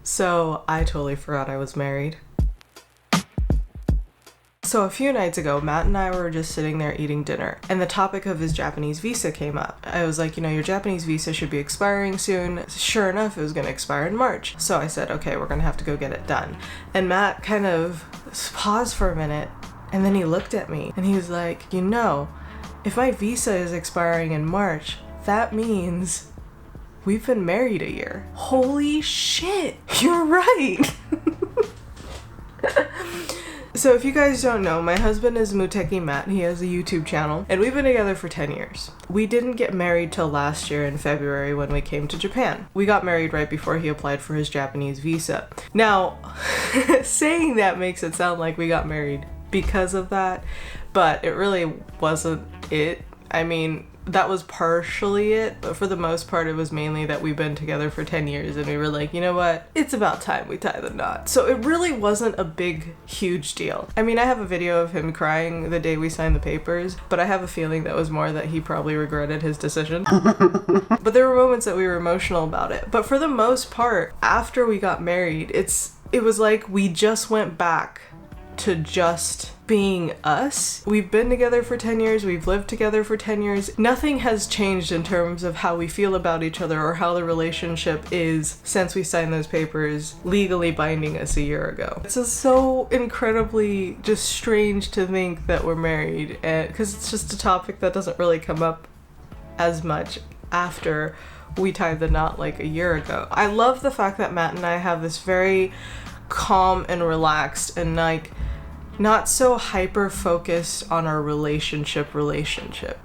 So I totally forgot I was married. So a few nights ago, Matt and I were just sitting there eating dinner, and the topic of his Japanese visa came up. I was like, your Japanese visa should be expiring soon. Sure enough, it was going to expire in March. So I said, okay, we're going to have to go get it done. And Matt kind of paused for a minute, and then he looked at me, and he was like, if my visa is expiring in March, that means we've been married a year. Holy shit, you're right. So if you guys don't know, my husband is Muteki Matt. He has a YouTube channel, and we've been together for 10 years. We didn't get married till last year in February when we came to Japan. We got married right before he applied for his Japanese visa. Now, saying that makes it sound like we got married because of that, but it really wasn't it. I mean, that was partially it, but for the most part it was mainly that we've been together for 10 years and we were like, you know what, it's about time we tie the knot. So it really wasn't a big, huge deal. I mean, I have a video of him crying the day we signed the papers, but I have a feeling that was more that he probably regretted his decision. But there were moments that we were emotional about it. But for the most part, after we got married, it was like we just went back to just being us. We've been together for 10 years, we've lived together for 10 years. Nothing has changed in terms of how we feel about each other or how the relationship is since we signed those papers legally binding us a year ago. It's just so incredibly just strange to think that we're married, and because it's just a topic that doesn't really come up as much after we tied the knot like a year ago. I love the fact that Matt and I have this very calm and relaxed and like not so hyper focused on our relationship.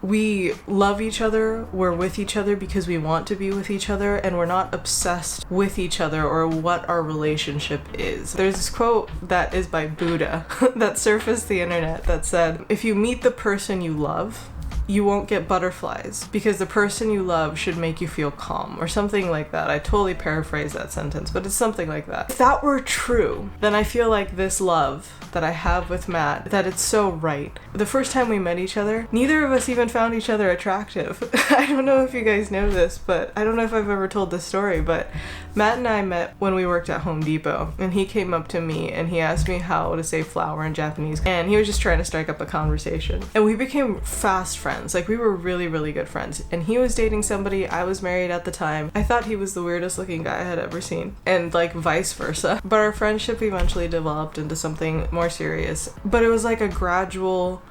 We love each other, we're with each other because we want to be with each other, and we're not obsessed with each other or what our relationship is. There's this quote that is by Buddha that surfaced the internet that said, if you meet the person you love, you won't get butterflies because the person you love should make you feel calm, or something like that. I totally paraphrase that sentence, but it's something like that. If that were true, then I feel like this love that I have with Matt, that it's so right. The first time we met each other, neither of us even found each other attractive. I don't know if you guys know this, but I don't know if I've ever told this story, but Matt and I met when we worked at Home Depot, and he came up to me and he asked me how to say flower in Japanese, and he was just trying to strike up a conversation. And we became fast friends. Like, we were really, really good friends. And he was dating somebody, I was married at the time. I thought he was the weirdest looking guy I had ever seen, and like vice versa. But our friendship eventually developed into something more serious. But it was like a gradual,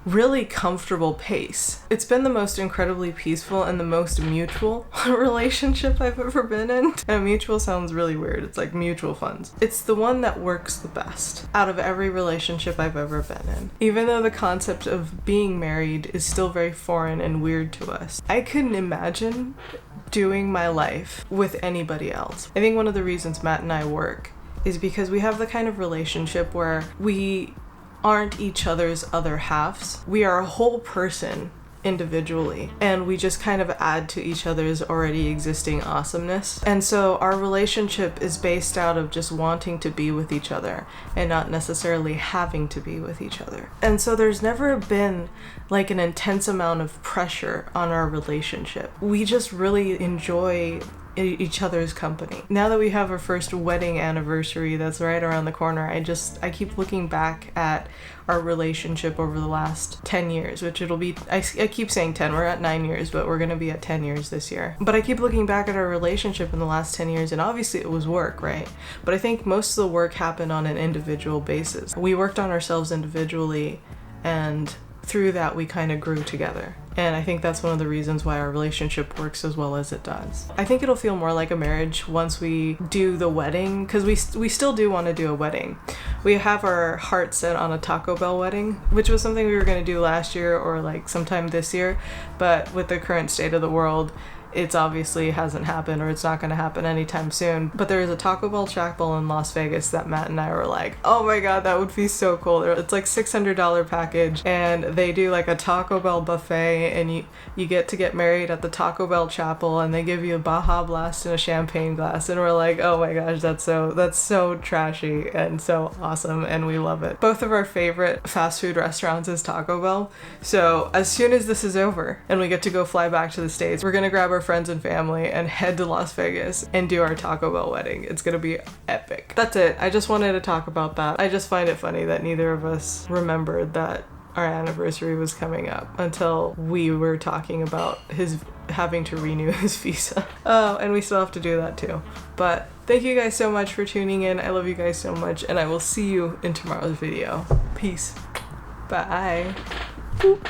really comfortable pace. It's been the most incredibly peaceful and the most mutual relationship I've ever been in. And mutual sounds really weird. It's like mutual funds. It's the one that works the best out of every relationship I've ever been in. Even though the concept of being married is still very foreign and weird to us, I couldn't imagine doing my life with anybody else. I think one of the reasons Matt and I work is because we have the kind of relationship where we aren't each other's other halves. We are a whole person individually, and we just kind of add to each other's already existing awesomeness. And so our relationship is based out of just wanting to be with each other and not necessarily having to be with each other. And so there's never been like an intense amount of pressure on our relationship. We just really enjoy each other's company. Now that we have our first wedding anniversary that's right around the corner, I keep looking back at our relationship over the last 10 years, which it'll be, I keep saying 10, we're at 9 years, but we're gonna be at 10 years this year. But I keep looking back at our relationship in the last 10 years, and obviously it was work, right? But I think most of the work happened on an individual basis. We worked on ourselves individually, and through that we kind of grew together. And I think that's one of the reasons why our relationship works as well as it does. I think it'll feel more like a marriage once we do the wedding, because we still do want to do a wedding. We have our heart set on a Taco Bell wedding, which was something we were going to do last year or like sometime this year, but with the current state of the world, it's obviously hasn't happened, or it's not going to happen anytime soon. But there is a Taco Bell chapel in Las Vegas that Matt and I were like, oh my god, that would be so cool. It's like $600 package, and they do like a Taco Bell buffet, and you get to get married at the Taco Bell chapel, and they give you a Baja Blast and a champagne glass, and we're like, oh my gosh, that's so trashy and so awesome, and we love it. Both of our favorite fast food restaurants is Taco Bell. So as soon as this is over and we get to go fly back to the States, we're gonna grab our friends and family and head to Las Vegas and do our Taco Bell wedding. It's gonna be epic. That's it. I just wanted to talk about that. I just find it funny that neither of us remembered that our anniversary was coming up until we were talking about his having to renew his visa. Oh, and we still have to do that too. But thank you guys so much for tuning in. I love you guys so much, and I will see you in tomorrow's video. Peace. Bye. Boop.